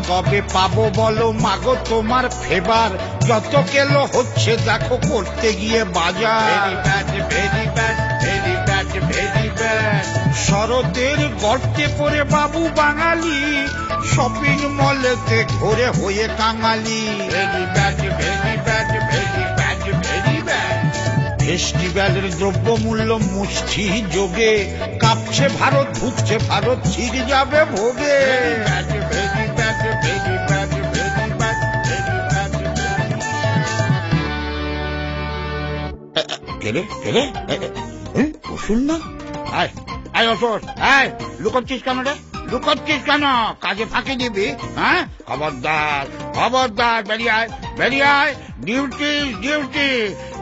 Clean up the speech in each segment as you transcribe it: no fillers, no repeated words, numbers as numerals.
কবে পাবো বলো মাগো তোমার ফেবার, যত কেলো হচ্ছে দেখো করতে গিয়ে বাজার। Very bad, very bad, very bad. শরতের গর্তে পড়ে বাবু বাঙালি, শপিং মলেতে ঘোরে হয়ে কাঙালি। Very bad, very bad, very bad, very bad. ফেস্টিভ্যালের দ্রব্যমূল্য মুষ্টি যোগে, কাঁপছে ভারত, ঘুরছে ভারত, ঠিক যাবে ভোগে। অসুর না? অসুর, লুকোচ্ছিস কেন রে? লুকোচ্ছিস কেন? কাজে ফাঁকি দিবি? হ্যাঁ, খবরদার খবরদার, বেরিয়ে আয়, বেরিয়ে আয়। ডিউটি ডিউটি,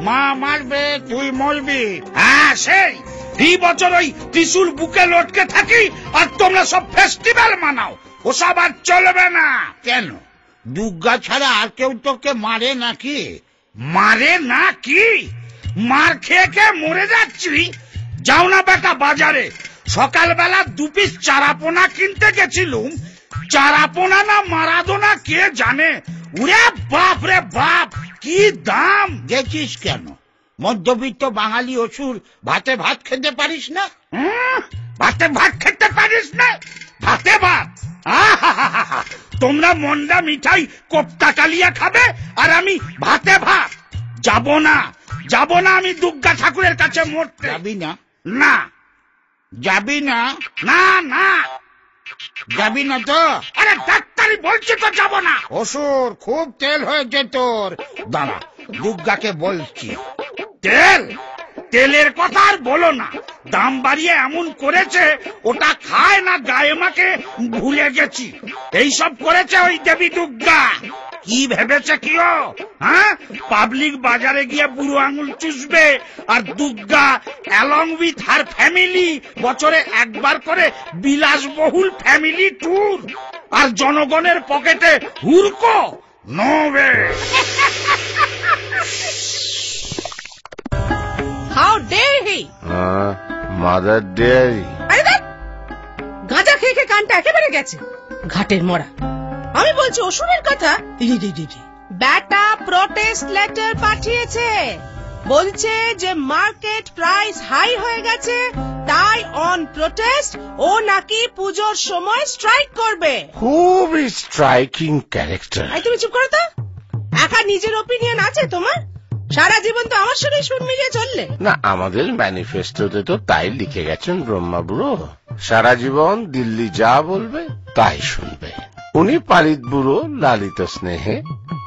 মা মারবে তুই মরবি। হ্যাঁ সেই এই বছর ওই ত্রিশুল বুকে লটকে থাকি আর তোমরা সব ফেস্টিভ্যাল মানাও, ওসব আর চলবে না। কেন, দুর্গা ছাড়া আর কেউ তোকে মারে নাকি? মারে না কি? মার খেয়ে খেয়ে মরে যাচ্ছি। যাও না বেটা বাজারে, সকালবেলা 2 পিস চারাপোনা কিনতে গেছিলুম। চারাপোনা না মারাদোনা কে জানে। উরে বাপ রে বাপ, কি দাম! গেছিস কেন? মধ্যবিত্ত বাঙালি অসুর, ভাতে ভাত খেতে পারিস না? ভাতে ভাত খেতে পারিস না? ভাতে ভাত? তোমরা মন্ডা মিঠাই কোপ্তা কালিয়া খাবে আর আমি ভাতে ভাত? যাব না, যাব না আমি দুর্গা ঠাকুরের কাছে মরতে। যাবি না? না। যাবি না? না না। যাবি না তো? আরে ডাক্তারি বলছি তো যাব না। অসুর, খুব তেল হয়েছে তোর। দাঁড়া, দুর্গাকে বলছি। তেল? তেলের কথা আর বলো না, দাম বাড়িয়ে এমন করেছে, ওটা খায় না গায়ে মাকে ভুলে গেছি। এইসব করেছে ওই দেবী দুর্গা। কি ভেবেছে কিও? হ্যাঁ, পাবলিক বাজারে গিয়ে বুড়ো আঙুল চুষবে আর Durga along with her family বছরে একবার করে বিলাসবহুল ফ্যামিলি ট্যুর, আর জনগণের পকেটে হুরকো। No way. How dare he? Mother Dairy. আরে দেখ, গাঁজা খেয়ে খেয়ে কানটা একেবারে গেছে, ঘাটের মরা। আমি বলছি অসুরের কথা। ব্যাটা প্রোটেস্ট লেটার পাঠিয়েছে, বলছে যে মার্কেট প্রাইস হাই হয়ে গেছে, তাই অন প্রোটেস্ট ও নাকি পুজোর সময় স্ট্রাইক করবে। খুবই স্ট্রাইকিং ক্যারেক্টার। তুমি চুপ করো তো। একা নিজের ওপিনিয়ন আছে তোমার? সারা জীবন তো আমার সঙ্গে সুর মিলিয়ে চললে না। আমাদের ম্যানিফেস্টোতে তো তাই লিখে গেছেন ব্রহ্মা বুড়ো, সারা জীবন দিল্লি যা বলবে তাই শুনবে। উনি পালিত বুড়ো, লালিত স্নেহে,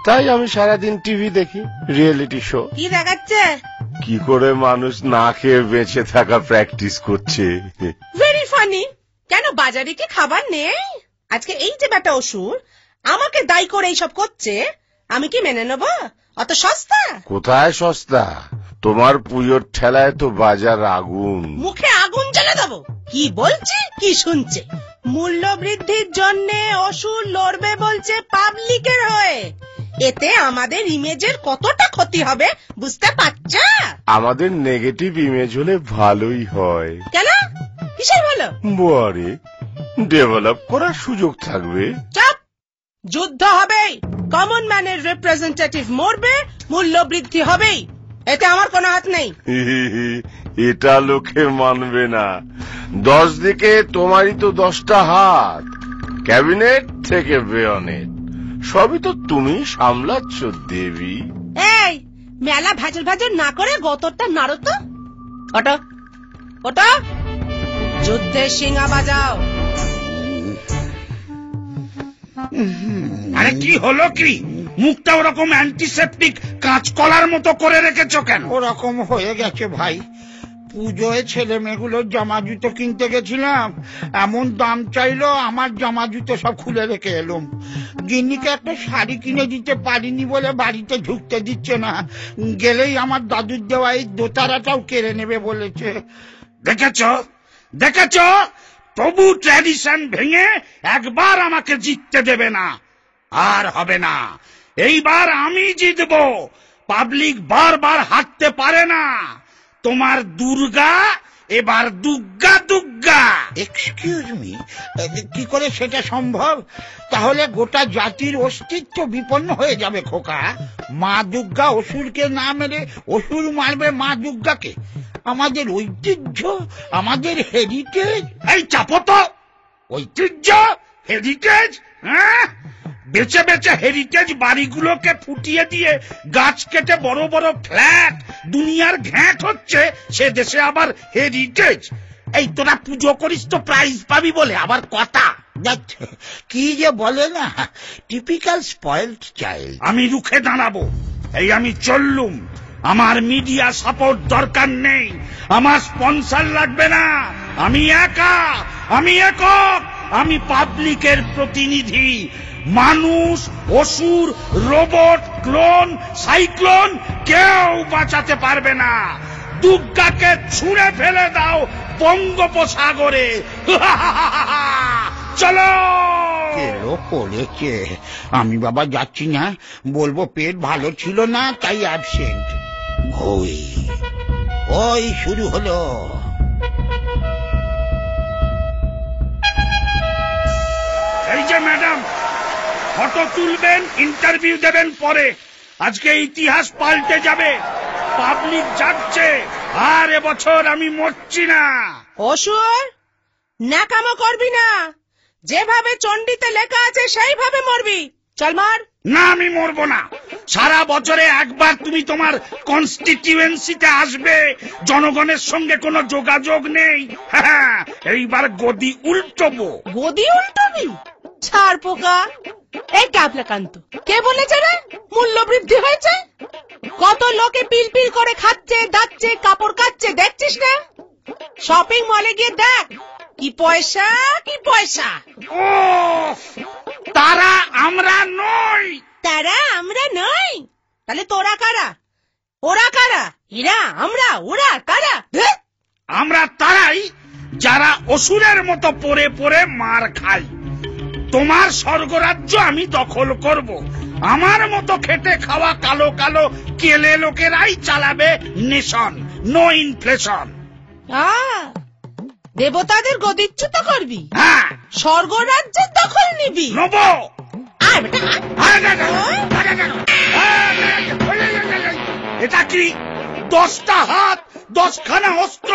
তাই আমি সারাদিন টিভি দেখি, রিয়েলিটি শো। কি দেখাচ্ছে? কি করে মানুষ না খেয়ে বেঁচে থাকা প্র্যাকটিস করছে। Very funny. কেন বাজারে কি খাবার নেই? আজকে এই যে বেটা অসুর আমাকে দায়ী করে এইসব করছে, আমি কি মেনে নেব? অত সস্তা? কোথায় সস্তা? তোমার পুজোর ঠেলায় তো বাজার আগুন। মুখে আগুন জ্বালা দেবো? কি বলছে, কি শুনছে? মূল্য বৃদ্ধির জন্য অসুর লড়বে বলছে পাবলিকের হয়ে। এতে আমাদের ইমেজের কতটা ক্ষতি হবে বুঝতে পারছো? আমাদের নেগেটিভ ইমেজ হলে ভালোই হয়। কেন? কিসের ভালো? বারে ডেভেলপ করার সুযোগ থাকবে। চাপ। যুদ্ধ হবেই, কমন ম্যানের রিপ্রেজেন্টেটিভ মরবে, মূল্য বৃদ্ধি হবেই, এতে আমার কোনো হাত নেই। এটা লোকে মানবে না। 10 দিকে তোমারই তো 10টা হাত, ক্যাবিনেট থেকে বেয়নেট, সবই তো তুমি সামলাচ্ছ দেবী। এই মেলা ভাজল ভাজল না করে গতরটা নাড়ো তো। ওটা ওটা, যুদ্ধের শিঙা বাজাও। আরে কি হলো কি? মুখটা ওরকম অ্যান্টিসেপটিক কাঁচকলার মতো করে রেখেছো কেন? ওরকম হয়ে গেছে ভাই। পুজোয় ছেলে মেয়েগুলোর জামা জুতো কিনতে গেছিলাম, এমন দাম চাইলো, আমার জামা জুতো সব খুলে রেখে এলাম। গিন্নিকে একটা শাড়ি কিনে দিতে পারিনি বলে বাড়িতে ঢুকতে দিচ্ছে না, গেলেই আমার দাদুর দেওয়া এই দোতারাটাও কেড়ে নেবে বলেছে। দেখেছ দেখেছ, তবু ট্র্যাডিশন ভেঙে একবার আমাকে জিততে দেবে না। আর হবে না, এইবার আমি জিতবো। পাবলিক বারবার হারতে পারে না। তোমার দুর্গা এবার দুগ্গা দুগ্গা। এক্সকিউজ মি, কি করে সেটা সম্ভব? তাহলে গোটা জাতির অস্তিত্ব বিপন্ন হয়ে যাবে খোকা। মা দুর্গা অসুরকে না মেরে অসুর মারবে মা দুর্গাকে। আমাদের ঐতিহ্য, আমাদের হেরিটেজ। এই চাপো তো, ঐতিহ্য হেরিটেজ? হ্যাঁ, বেঁচে বেঁচে হেরিটেজ বাড়িগুলোকে ফুটিয়ে দিয়ে গাছ কেটে বড় বড় ফ্ল্যাট দুনিয়ার ঘ্যাঁট হচ্ছে, সে দেশে আবার হেরিটেজ? এই তোরা পুজো করিস তো প্রাইজ পাবি বলে আবার কথা। কি যে বলে না, টিপিক্যাল স্পয়েলড চাইল্ড। আমি রুখে দাঁড়াবো। এই আমি চললুম। আমার মিডিয়া সাপোর্ট দরকার নেই, আমার স্পন্সর লাগবে না। আমি একা, আমি একক, আমি পাবলিকের প্রতিনিধি। মানুষ, অসুর, রোবট, ক্লোন, সাইক্লোন কেউ বাঁচাতে পারবে না। দুর্গাকে ছুঁড়ে ফেলে দাও বঙ্গোপসাগরে। চলো। কেলো করেছে। আমি বাবা যাচ্ছি না, বলবো পেট ভালো ছিল না তাই অ্যাবসেন্ট। ওই ওই শুরু হলো। এই যে ম্যাডাম, ফটো তুলবেন, ইন্টারভিউ দেবেন পরে। আজকে ইতিহাস পাল্টে যাবে। পাবলিক যাচ্ছে, আর এবছর আমি মরছি না। অসুর, ন্যাকামো করবি না। যেভাবে চণ্ডীতে লেখা আছে সেইভাবে মরবি। চল মার। না, আমি মরবো না। সারা বছরে একবার তুমি তোমার কনস্টিটিউয়েন্সিতে আসবে, জনগণের সঙ্গে কোনো যোগাযোগ নেই। হ্যাঁ, এইবার গদি উল্টবো। গদি উল্টবি? ছাড় পোকা। এই ক্যাবলাকান্ত, কে বলেছে রে মূল্য বৃদ্ধি হয়েছে? কত লোকে পিলপিল করে খাচ্ছে, দাচ্ছে, কাপড় কাচ্ছে, দেখছিস না? শপিং মলে গিয়ে দেখ কি পয়সা, কি পয়সা। ও, তারা আমরা নই। তারা আমরা নই? তাহলে তোরা কারা? ওরা কারা? এরা, আমরা, ওরা, তারা? আমরা তারাই যারা অসুরের মতো পড়ে পড়ে মার খাই। তোমার স্বর্গরাজ্য আমি দখল করব। আমার মতো খেটে খাওয়া কালো কালো কেলে লোকেরাই চালাবে নেশন। No inflation. দেবতাদের গদিচ্যুত করবি? হ্যাঁ। স্বর্গরাজ্যের দখল নিবি? নেব। এটা কি 10টা হাত, 10খানা অস্ত্র?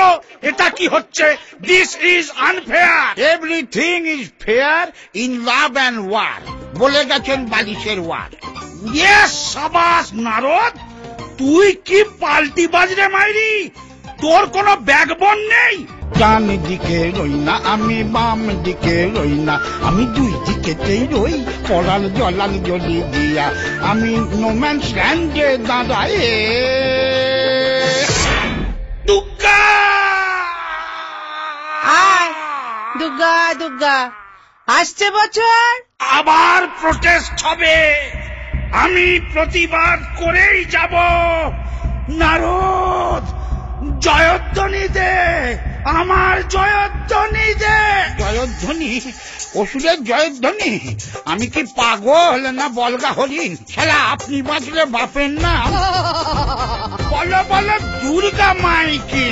এটা কি হচ্ছে? This is unfair. Everything is fair in love and war, বলে গেছেন বালিশের ওয়ার। ইয়েস, সাবাস নারদ। তুই কি পাল্টি বাজরে মাইরি? তোর কোনো ব্যাকবোন নেই। ডান দিকে রই না আমি, বাম দিকে রই না আমি, দুই দিকেতেই রই পড়াল জলাল জলি দিয়া। আমি নোম্যান্স ল্যান্ডে দাঁড়ায়। দুর্গা! আয় দুর্গা, দুর্গা আসছে বছর। আবার প্রটেস্ট হবে। আমি প্রতিবাদ করেই যাব। নারদ, জয়ধ্বনি দে, আমার জয়ধ্বনি দে। জয়ধ্বনি? অসুরের জয়ধ্বনি? আমি কি পাগল না বলগা হরিণ? শালা আপনি বাঁচলে বাপের নাম। বলো বলো দুর্গা মাইকি।